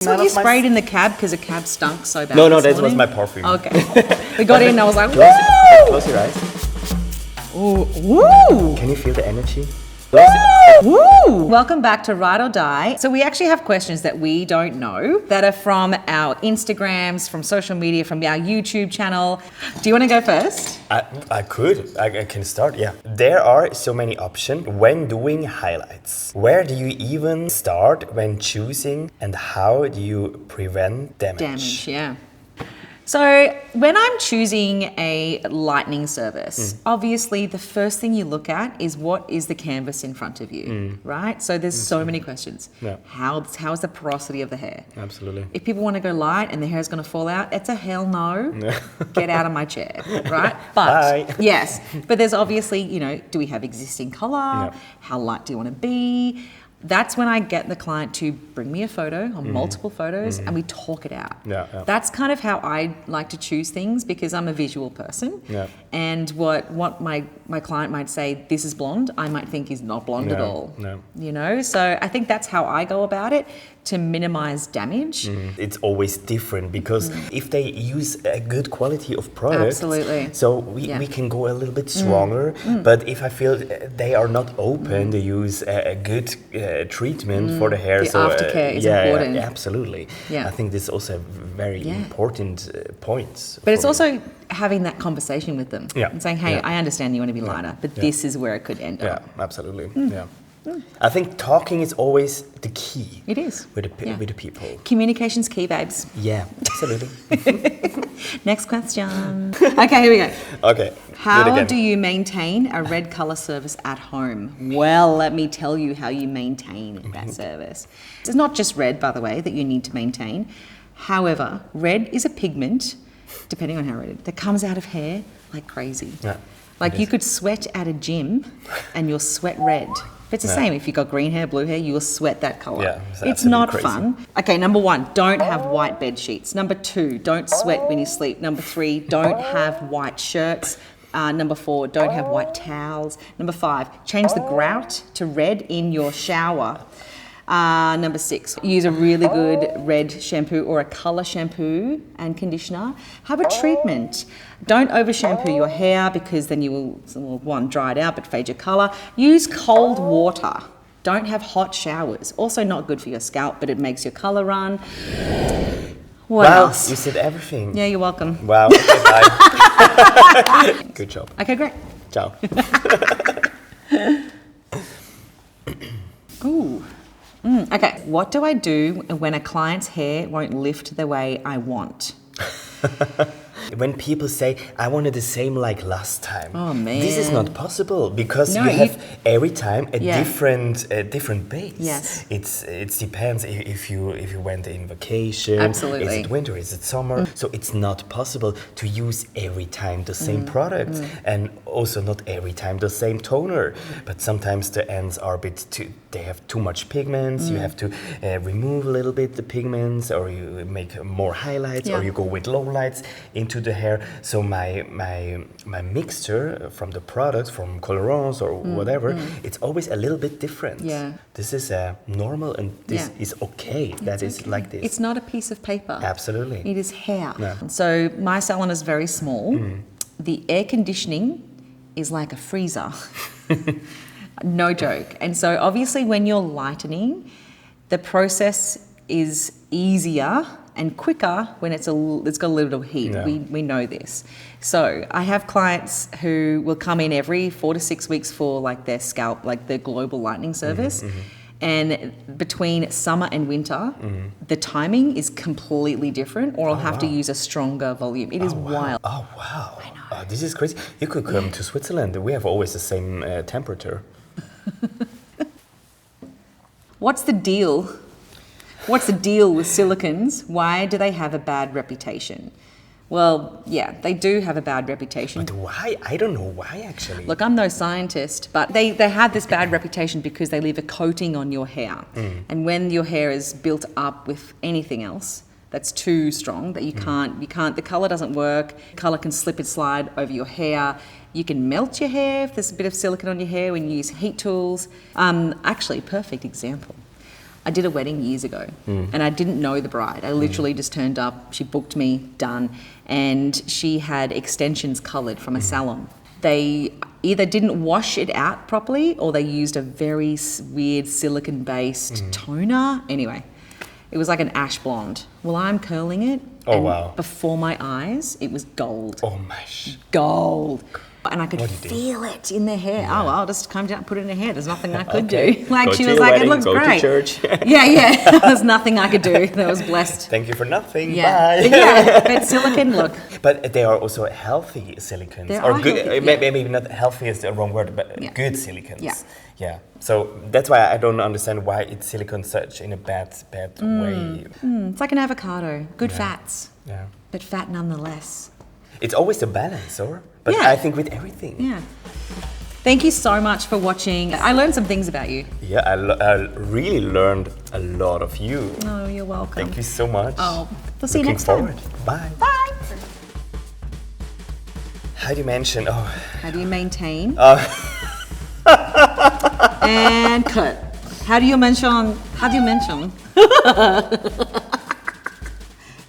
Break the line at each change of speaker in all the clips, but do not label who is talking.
So you sprayed in the cab because the cab stunk so bad.
No, that was my perfume.
Okay. We got in and I was like,
Close your eyes.
woo! Woo!
Can you feel the energy?
Woo! Welcome back to Ride or Die. So we actually have questions that we don't know that are from our Instagrams, from social media, from our YouTube channel. Do you want to go first?
I could. I can start, yeah. There are so many options when doing highlights. Where do you even start when choosing, and how do you prevent damage?
Yeah. So when I'm choosing a lightening service, obviously the first thing you look at is what is the canvas in front of you, right? So there's so many questions.
Yeah.
How is the porosity of the hair?
Absolutely.
If people want to go light and their hair is going to fall out, it's a hell no. Get out of my chair, right? But
Bye.
yes, but there's obviously, do we have existing color?
Yeah.
How light do you want to be? That's when I get the client to bring me a photo or multiple photos and we talk it out.
Yeah.
That's kind of how I like to choose things because I'm a visual person.
Yeah.
And what my client might say, this is blonde, I might think is not blonde at all.
No.
So I think that's how I go about it to minimize damage.
It's always different because if they use a good quality of product,
Absolutely.
so we can go a little bit stronger. But if I feel they are not open to use a good treatment for the hair,
The aftercare is important.
Yeah, absolutely.
Yeah.
I think this is also a very important point.
But it's also having that conversation with them and saying, hey,
Yeah.
I understand you want to be lighter, but this is where it could end up.
Yeah, absolutely. Yeah. I think talking is always the key.
It is.
With the people.
Communication's key, babes.
Yeah, absolutely.
Next question. Okay, here we go.
Okay.
How do you maintain a red color service at home? Well, let me tell you how you maintain that service. It's not just red, by the way, that you need to maintain. However, red is a pigment, depending on how red it is, that comes out of hair like crazy.
Yeah,
like you could sweat at a gym and you'll sweat red. But it's the same. If you've got green hair, blue hair, you will sweat that color.
Yeah,
it's not
crazy.
fun. Okay, number 1, don't have white bed sheets. Number 2, don't sweat when you sleep. Number 3, don't have white shirts. Number 4, don't have white towels. Number 5, change the grout to red in your shower. Number 6, use a really good red shampoo or a colour shampoo and conditioner. Have a treatment. Don't over shampoo your hair because then you will, one, dry it out but fade your colour. Use cold water. Don't have hot showers. Also not good for your scalp, but it makes your colour run. What else?
You said everything.
Yeah, you're welcome.
Wow. Okay, bye. Good job.
Okay, great.
Ciao.
Ooh. Okay, what do I do when a client's hair won't lift the way I want?
When people say, I wanted the same like last time.
Oh, man.
This is not possible because you have every time a different base.
Yes.
It depends if you went in vacation.
Absolutely.
Is it winter? Is it summer? So it's not possible to use every time the same product and also not every time the same toner. But sometimes the ends are a bit they have too much pigments. You have to remove a little bit the pigments, or you make more highlights, or you go with low lights into the hair. So my mixture from the product, from Colorance or whatever, it's always a little bit different.
Yeah.
This is normal, and this is okay. That is like this.
It's not a piece of paper.
Absolutely.
It is hair.
Yeah.
So my salon is very small. The air conditioning is like a freezer. No joke. And so obviously when you're lightening, the process is easier and quicker when it's got a little heat.
Yeah.
We know this. So I have clients who will come in every 4 to 6 weeks for like their scalp, like their global lightening service. And between summer and winter, the timing is completely different, or I'll have to use a stronger volume. It is wild.
Oh, wow.
I know.
Oh, this is crazy. You could come to Switzerland. We have always the same temperature.
What's the deal? What's the deal with silicons? Why do they have a bad reputation? Well, yeah, they do have a bad reputation.
But why? I don't know why, actually.
Look, I'm no scientist, but they have this bad reputation because they leave a coating on your hair. And when your hair is built up with anything else that's too strong, that you can't, the colour doesn't work, colour can slip and slide over your hair. You can melt your hair if there's a bit of silicone on your hair when you use heat tools. Actually, perfect example. I did a wedding years ago and I didn't know the bride. I literally just turned up, she booked me, done. And she had extensions coloured from a salon. They either didn't wash it out properly or they used a very weird silicone-based toner. Anyway, it was like an ash blonde. Well, I'm curling it.
Oh, wow.
Before my eyes, it was gold.
Oh my sh.
Gold. And I could
What do you do?
feel it in their hair.
Yeah.
Oh, I'll just come down and put it in her hair. There's nothing I could
Okay.
do. Like
Go
she
to
was
your
like,
wedding,
it looks
go
great.
to church.
Yeah. There's nothing I could do. That was blessed.
Thank you for nothing.
Yeah.
Bye.
Yeah. But silicone, look.
But they are also healthy silicones.
They
or
are
good,
healthy,
maybe not healthy is the wrong word, but
Yeah.
good silicones.
Yeah.
Yeah. So that's why I don't understand why it's silicone such in a bad way.
It's like an avocado. Good
Yeah.
fats,
Yeah.
but fat nonetheless.
It's always the balance, or? But
Yeah.
I think with everything.
Yeah. Thank you so much for watching. I learned some things about you.
Yeah, I really learned a lot of you.
Oh, you're welcome.
Thank you so much.
Oh, we'll see you
Looking
next
forward.
time.
Bye.
Bye.
How do you mention? Oh,
How do you maintain? And cut. How do you mention?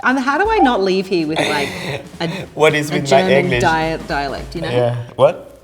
And how do I not leave here with like a
what is
a
with my
German
English?
dialect? You know.
Yeah. What?